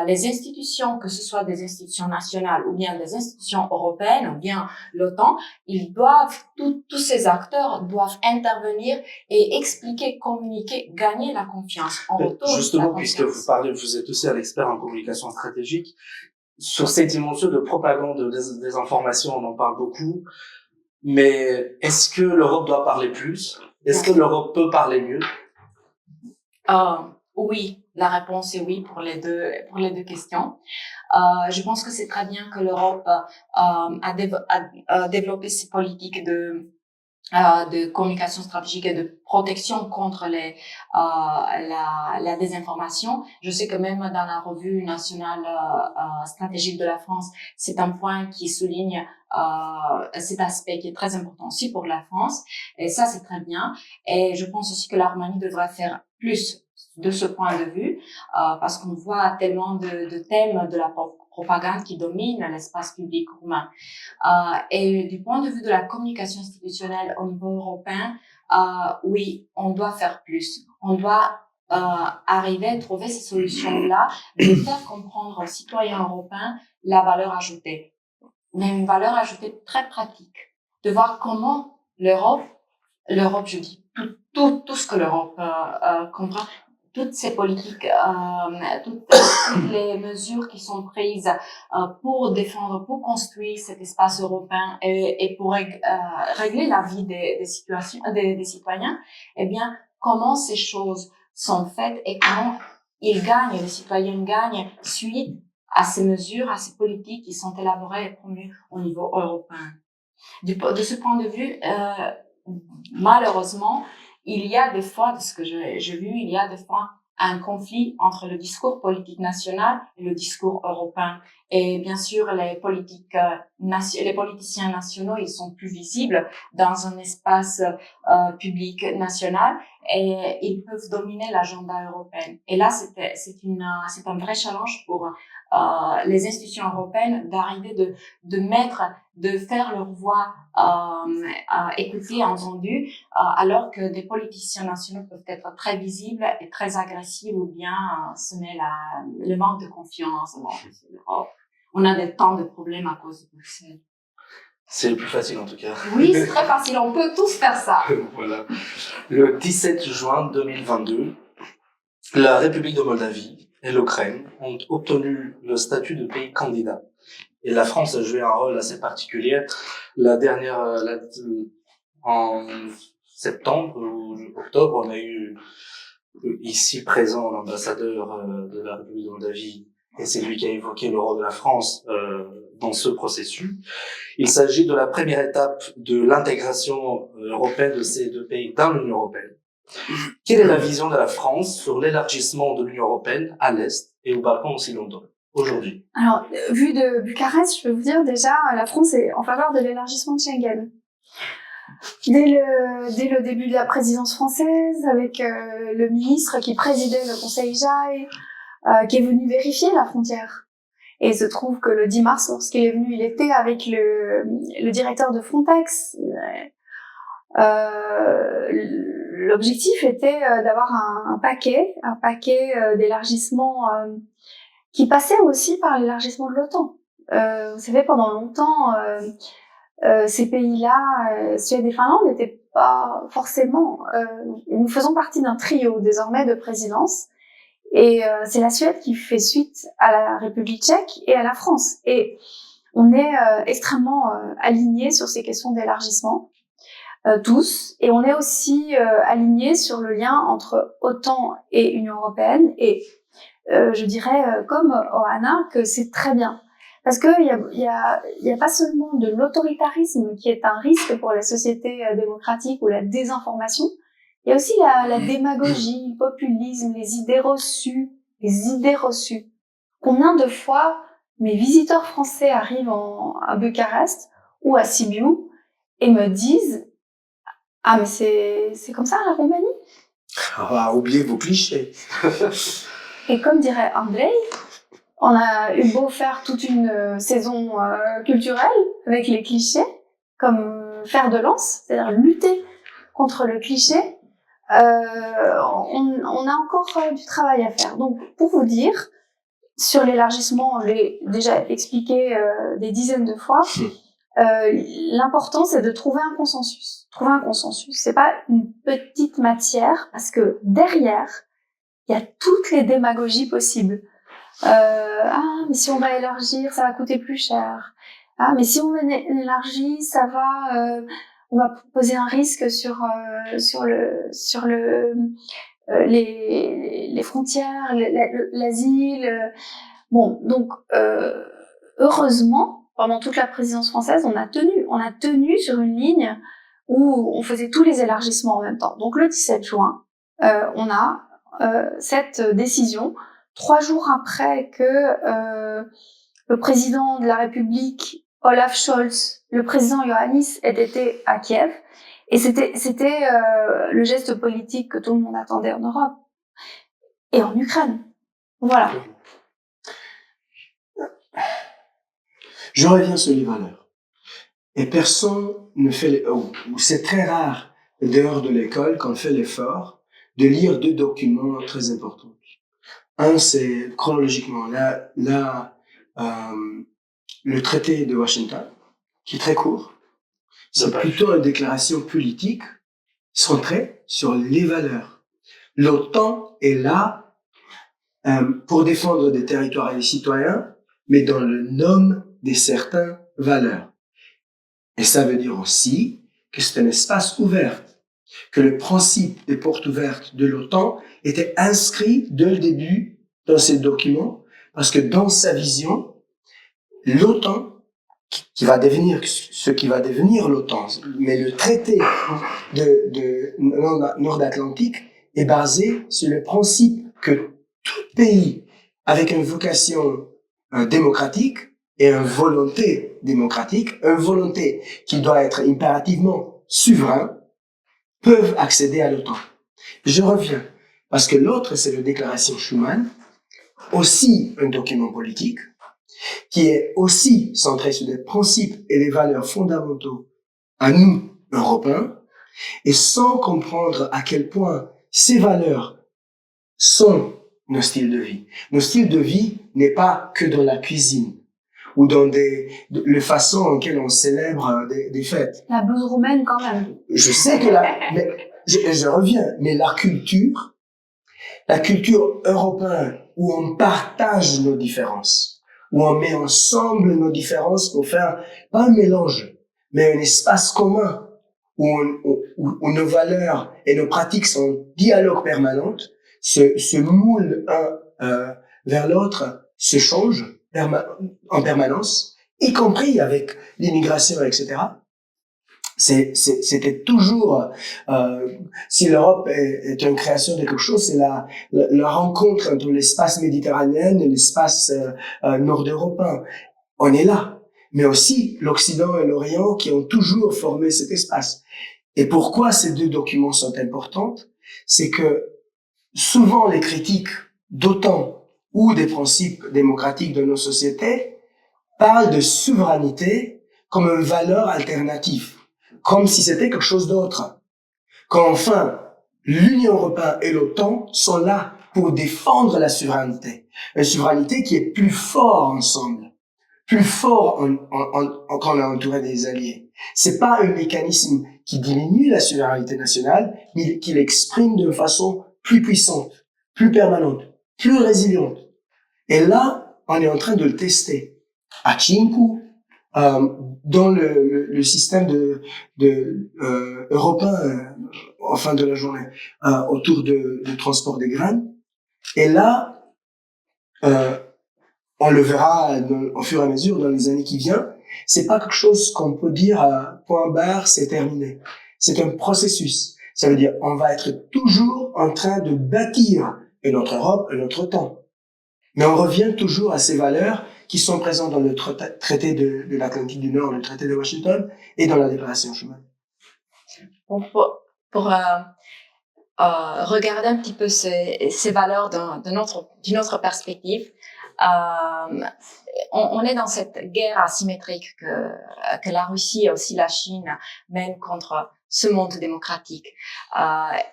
les institutions, que ce soit des institutions nationales ou bien des institutions européennes ou bien l'OTAN, ils doivent, tous ces acteurs doivent intervenir et expliquer, communiquer, gagner la confiance. En retour, justement, puisque vous êtes aussi un expert en communication stratégique, sur ces dimensions de propagande, des informations, on en parle beaucoup, mais est-ce que l'Europe doit parler plus? Est-ce que l'Europe peut parler mieux? Oui, la réponse est oui pour les deux questions. Je pense que c'est très bien que l'Europe a développé ses politiques de communication stratégique et de protection contre la désinformation. Je sais que même dans la revue nationale stratégique de la France, c'est un point qui souligne cet aspect qui est très important aussi pour la France. Et ça, c'est très bien. Et je pense aussi que la Roumanie devrait faire plus de ce point de vue, parce qu'on voit tellement de thèmes de la propagande qui dominent l'espace public roumain. Et du point de vue de la communication institutionnelle au niveau européen, oui, on doit faire plus. On doit arriver à trouver ces solutions-là, de faire comprendre aux citoyens européens la valeur ajoutée. Mais une valeur ajoutée très pratique. De voir comment l'Europe, je dis, tout ce que l'Europe comprend, toutes ces politiques, toutes les mesures qui sont prises pour défendre, pour construire cet espace européen et pour régler la vie des citoyens, eh bien, comment ces choses sont faites et comment ils gagnent, les citoyens gagnent suite à ces mesures, à ces politiques qui sont élaborées et promues au niveau européen. De ce point de vue, malheureusement, il y a des fois, de ce que j'ai vu, il y a des fois un conflit entre le discours politique national et le discours européen. Et bien sûr, les politiciens nationaux, ils sont plus visibles dans un espace public national et ils peuvent dominer l'agenda européen. Et là, c'est un vrai challenge pour les institutions européennes d'arriver de faire leur voix écoutée, entendue, alors que des politiciens nationaux peuvent être très visibles et très agressifs ou bien semer le manque de confiance. Bon, c'est l'Europe. On a tant de problèmes à cause de Bruxelles. C'est le plus facile en tout cas. Oui, c'est très facile, on peut tous faire ça. Voilà. Le 17 juin 2022, la République de Moldavie et l'Ukraine ont obtenu le statut de pays candidat. Et la France a joué un rôle assez particulier. En septembre ou octobre, on a eu ici présent l'ambassadeur de la République de Moldavie, et c'est lui qui a évoqué le rôle de la France dans ce processus. Il s'agit de la première étape de l'intégration européenne de ces deux pays dans l'Union européenne. Quelle est la vision de la France sur l'élargissement de l'Union européenne à l'Est et aux Balkans occidentaux aujourd'hui? Alors, vu de Bucarest, je peux vous dire déjà, la France est en faveur de l'élargissement de Schengen. Dès le début de la présidence française, avec le ministre qui présidait le Conseil JAI, qui est venu vérifier la frontière. Et il se trouve que le 10 mars, lorsqu'il est venu, il était avec le directeur de Frontex. L'objectif était d'avoir un paquet d'élargissement qui passait aussi par l'élargissement de l'OTAN. Vous savez, pendant longtemps, ces pays-là, Suède et Finlande, n'étaient pas forcément... nous faisons partie d'un trio désormais de présidence. Et c'est la Suède qui fait suite à la République tchèque et à la France. Et on est extrêmement alignés sur ces questions d'élargissement, tous. Et on est aussi alignés sur le lien entre OTAN et Union européenne. Et je dirais comme Ohana que c'est très bien. Parce que il y a pas seulement de l'autoritarisme qui est un risque pour les sociétés démocratiques ou la désinformation, il y a aussi la démagogie, le populisme, les idées reçues. Combien de fois mes visiteurs français arrivent à Bucarest ou à Sibiu et me disent « Ah, mais c'est comme ça la Roumanie ?» Ah, oubliez vos clichés. Et comme dirait Andrei, on a eu beau faire toute une saison culturelle avec les clichés, comme fer de lance, c'est-à-dire lutter contre le cliché, on a encore du travail à faire. Donc, pour vous dire, sur l'élargissement, on l'a déjà expliqué des dizaines de fois, l'important, c'est de trouver un consensus. Trouver un consensus, c'est pas une petite matière, parce que derrière, il y a toutes les démagogies possibles. Ah, mais si on va élargir, ça va coûter plus cher. Ah, mais si on élargit, ça va, on va poser un risque sur les frontières, l'asile. Bon, donc heureusement, pendant toute la présidence française, on a tenu sur une ligne où on faisait tous les élargissements en même temps. Donc le 17 juin, on a cette décision 3 jours après que le président de la République, Olaf Scholz, le président Iohannis aient été à Kiev. Et c'était le geste politique que tout le monde attendait en Europe et en Ukraine. Voilà. Je reviens sur les valeurs. Et personne ne fait, ou c'est très rare, dehors de l'école, qu'on fait l'effort de lire 2 documents très importants. Un, c'est chronologiquement le traité de Washington, qui est très court. C'est plutôt une déclaration politique centrée sur les valeurs. L'OTAN est là pour défendre des territoires et des citoyens, mais dans le nom de certaines valeurs. Et ça veut dire aussi que c'est un espace ouvert, que le principe des portes ouvertes de l'OTAN était inscrit dès le début dans ces documents, parce que dans sa vision, l'OTAN, qui va devenir ce qui va devenir l'OTAN, mais le traité de Nord-Atlantique est basé sur le principe que tout pays avec une vocation démocratique et une volonté démocratique, une volonté qui doit être impérativement souverain, peuvent accéder à l'OTAN. Je reviens, parce que l'autre, c'est la déclaration Schuman, aussi un document politique, qui est aussi centré sur des principes et des valeurs fondamentaux à nous, Européens, et sans comprendre à quel point ces valeurs sont nos styles de vie. Nos styles de vie n'est pas que dans la cuisine ou dans les façons en lesquelles on célèbre des fêtes. La blouse roumaine, quand même. Je sais que mais je reviens, mais la culture européenne où on partage nos différences, où on met ensemble nos différences pour faire pas un mélange, mais un espace commun où nos valeurs et nos pratiques sont en dialogue permanent, se moulent un vers l'autre, se changent en permanence, y compris avec l'immigration, etc. C'était toujours, si l'Europe est une création de quelque chose, c'est la rencontre entre l'espace méditerranéen et l'espace nord-européen. On est là, mais aussi l'Occident et l'Orient qui ont toujours formé cet espace. Et pourquoi ces 2 documents sont importants? C'est que souvent les critiques d'OTAN ou des principes démocratiques de nos sociétés parlent de souveraineté comme une valeur alternative, comme si c'était quelque chose d'autre. Quand enfin, l'Union européenne et l'OTAN sont là pour défendre la souveraineté. Une souveraineté qui est plus forte ensemble, plus fort quand on est entouré des alliés. C'est pas un mécanisme qui diminue la souveraineté nationale, mais qui l'exprime de façon plus puissante, plus permanente, plus résiliente. Et là, on est en train de le tester. À Chinku, dans le système européen, en fin de la journée, autour de transport des graines. Et là, on le verra au fur et à mesure dans les années qui viennent. C'est pas quelque chose qu'on peut dire point barre, c'est terminé. C'est un processus. Ça veut dire on va être toujours en train de bâtir une autre Europe, un autre temps. Mais on revient toujours à ces valeurs qui sont présentes dans le traité de l'Atlantique du Nord, le traité de Washington et dans la déclaration Schuman. Pour regarder un petit peu ces valeurs d'une autre perspective, on est dans cette guerre asymétrique que la Russie et aussi la Chine mènent contre ce monde démocratique.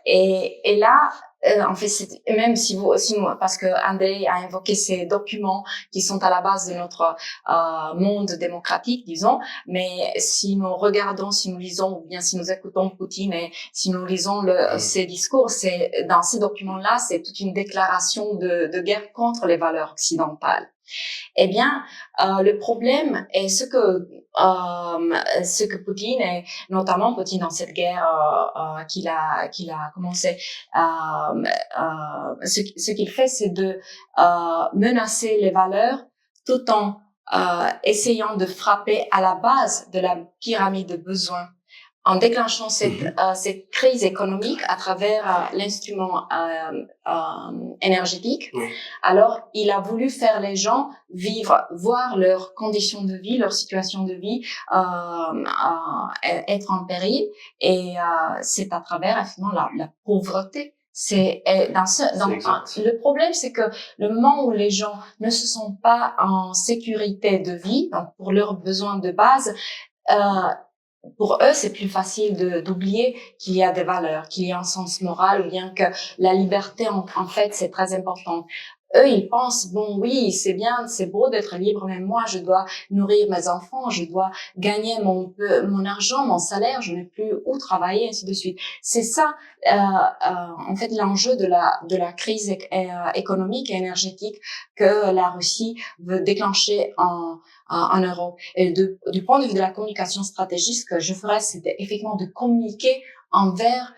Et là, en fait, même si nous, parce que André a invoqué ces documents qui sont à la base de notre monde démocratique, disons, mais si nous regardons, si nous lisons, ou bien si nous écoutons Poutine et si nous lisons ces discours, dans ces documents-là, c'est toute une déclaration de guerre contre les valeurs occidentales. Eh bien, le problème est ce que Poutine, et notamment Poutine dans cette guerre qu'il a commencé, ce qu'il fait, c'est de menacer les valeurs tout en essayant de frapper à la base de la pyramide de besoins, en déclenchant cette crise économique à travers l'instrument énergétique. Oui. Alors, il a voulu faire les gens voir leurs conditions de vie, leur situation de vie être en péril, et c'est à travers finalement la pauvreté. Le problème, c'est que le moment où les gens ne se sentent pas en sécurité de vie, donc pour leurs besoins de base, pour eux, c'est plus facile d'oublier qu'il y a des valeurs, qu'il y a un sens moral, ou bien que la liberté, en fait, c'est très important. Eux, ils pensent, bon, oui, c'est bien, c'est beau d'être libre, mais moi, je dois nourrir mes enfants, je dois gagner mon argent, mon salaire, je n'ai plus où travailler, ainsi de suite. C'est ça, en fait, l'enjeu de la crise économique et énergétique que la Russie veut déclencher en Europe. Et du point de vue de la communication stratégique, ce que je ferais, c'était effectivement de communiquer envers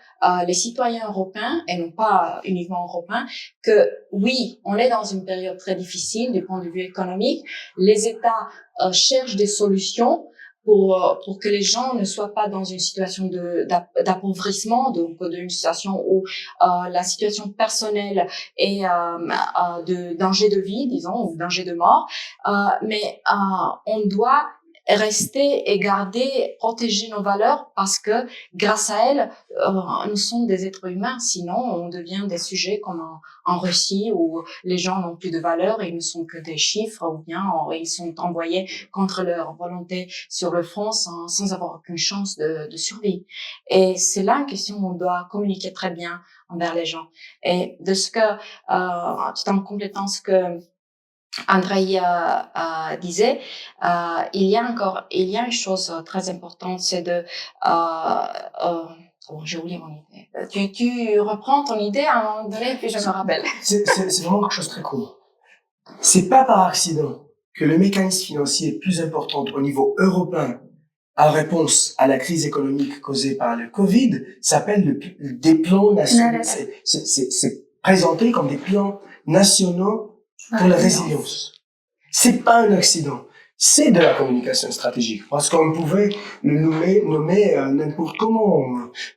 les citoyens européens, et non pas uniquement européens, que oui, on est dans une période très difficile du point de vue économique. Les États cherchent des solutions pour que les gens ne soient pas dans une situation d'appauvrissement, donc d'une situation où la situation personnelle est de danger de vie, disons, ou danger de mort, mais on doit rester et garder, protéger nos valeurs, parce que grâce à elles, nous sommes des êtres humains. Sinon, on devient des sujets comme en Russie, où les gens n'ont plus de valeur et ils ne sont que des chiffres, ou bien ils sont envoyés contre leur volonté sur le front sans avoir aucune chance de survie. Et c'est là une question où on doit communiquer très bien envers les gens. Et de ce que, tout en complétant ce que André disait, il y a une chose très importante, c'est j'ai oublié mon idée. Tu reprends ton idée à un moment donné, puis je me rappelle. C'est vraiment quelque chose de très court. C'est pas par accident que le mécanisme financier plus important au niveau européen en réponse à la crise économique causée par le Covid s'appelle des plans nationaux. C'est présenté comme des plans nationaux pour la résilience. C'est pas un accident. C'est de la communication stratégique. Parce qu'on pouvait le nommer n'importe comment,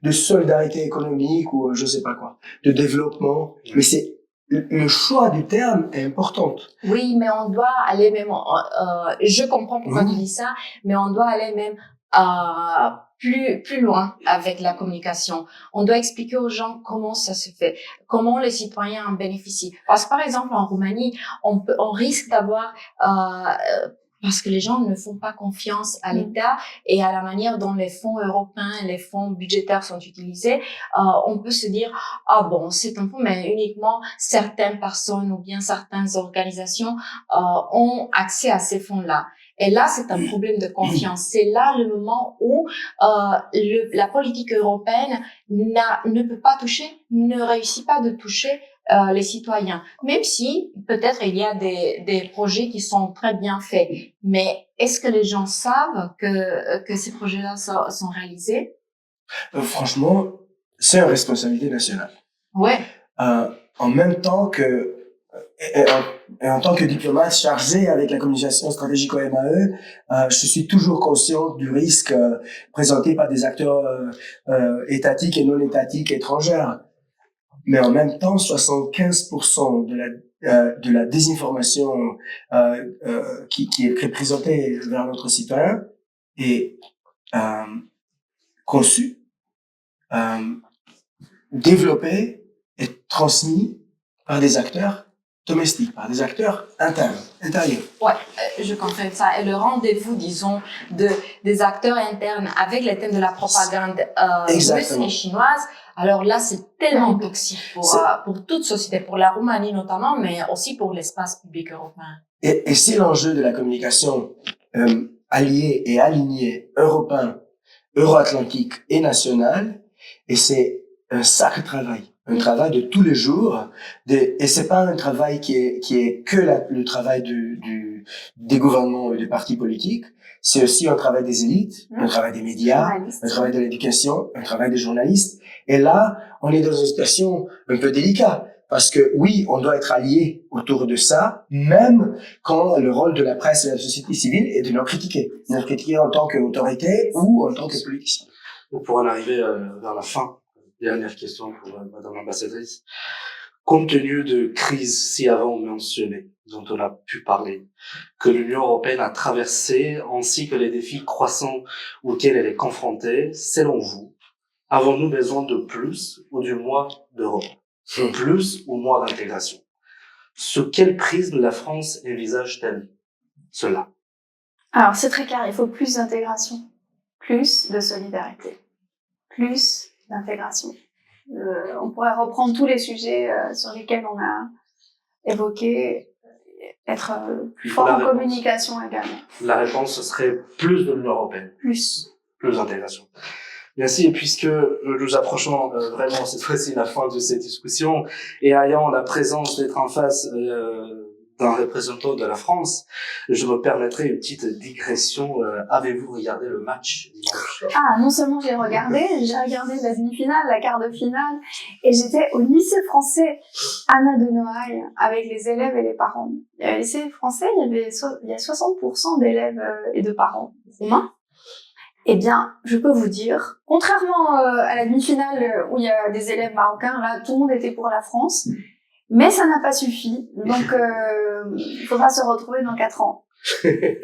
de solidarité économique ou je sais pas quoi, de développement. Mais c'est, le choix du terme est important. Oui, mais on doit aller même, je comprends pourquoi tu dis ça, mais on doit aller même, plus loin avec la communication. On doit expliquer aux gens comment ça se fait, comment les citoyens en bénéficient. Parce que par exemple en Roumanie, on risque d'avoir parce que les gens ne font pas confiance à l'État et à la manière dont les fonds européens et les fonds budgétaires sont utilisés. On peut se dire, ah bon, c'est un fonds, mais uniquement certaines personnes ou bien certaines organisations ont accès à ces fonds-là. Et là, c'est un problème de confiance. C'est là le moment où la politique européenne ne peut pas toucher, ne réussit pas de toucher les citoyens. Même si peut-être il y a des projets qui sont très bien faits, mais est-ce que les gens savent que ces projets-là sont réalisés? Franchement, c'est une responsabilité nationale. Ouais. En même temps que et en tant que diplomate chargé avec la communication stratégique au MAE, je suis toujours conscient du risque présenté par des acteurs étatiques et non étatiques étrangers. Mais en même temps, 75% de la désinformation qui est présentée vers notre citoyen est conçue, développée et transmise par des acteurs domestiques, par des acteurs intérieurs. Ouais, je confirme ça. Et le rendez-vous, disons, des acteurs internes avec les thèmes de la propagande russe et chinoise, alors là, c'est tellement toxique pour toute société, pour la Roumanie notamment, mais aussi pour l'espace public européen. Et c'est l'enjeu de la communication alliée et alignée européen, euro-atlantique et nationale, et c'est un sacré travail. Un travail de tous les jours, et c'est pas un travail qui est que le travail des gouvernements et des partis politiques, c'est aussi un travail des élites, un travail des médias, un travail de l'éducation, un travail des journalistes. Et là, on est dans une situation un peu délicate, parce que oui, on doit être alliés autour de ça, même quand le rôle de la presse et de la société civile est de nous critiquer. De nous critiquer en tant qu'autorité ou en tant que politicien. Pour en arriver vers la fin, dernière question pour Madame l'ambassadrice. Compte tenu de crises si avant mentionnées, dont on a pu parler, que l'Union européenne a traversé, ainsi que les défis croissants auxquels elle est confrontée, selon vous, avons-nous besoin de plus ou du moins d'Europe? Plus ou moins d'intégration? Sous quel prisme la France envisage-t-elle cela? Alors, c'est très clair, il faut plus d'intégration, plus de solidarité, plus d'intégration. On pourrait reprendre tous les sujets sur lesquels on a évoqué, être plus fort en communication également. La réponse, ce serait plus de l'Union européenne. Plus d'intégration. Merci, et puisque nous approchons vraiment cette fois-ci la fin de cette discussion, et ayant la présence d'être en face d'un représentant de la France, je me permettrai une petite digression. Avez-vous regardé le match dimanche? Ah, non seulement j'ai regardé la demi-finale, la quart de finale, et j'étais au lycée français Anna de Noailles avec les élèves et les parents. Et au lycée français, il y a 60% d'élèves et de parents roumains. Eh bien, je peux vous dire, contrairement à la demi-finale où il y a des élèves marocains, là, tout le monde était pour la France. Mais ça n'a pas suffi, donc il faudra se retrouver dans 4 ans.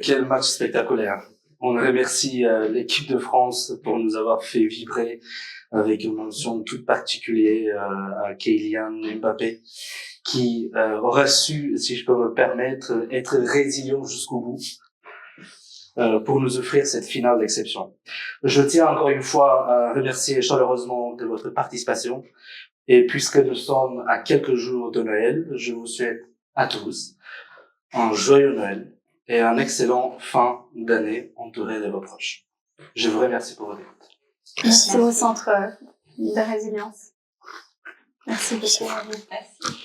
Quel match spectaculaire. On remercie l'équipe de France pour nous avoir fait vibrer avec une mention toute particulière à Kylian Mbappé, qui aura su, si je peux me permettre, être résilient jusqu'au bout pour nous offrir cette finale d'exception. Je tiens encore une fois à remercier chaleureusement de votre participation. Et puisque nous sommes à quelques jours de Noël, je vous souhaite à tous un joyeux Noël et un excellent fin d'année entouré de vos proches. Je vous remercie pour votre écoute. Merci au Centre de résilience. Merci beaucoup à vous. Merci.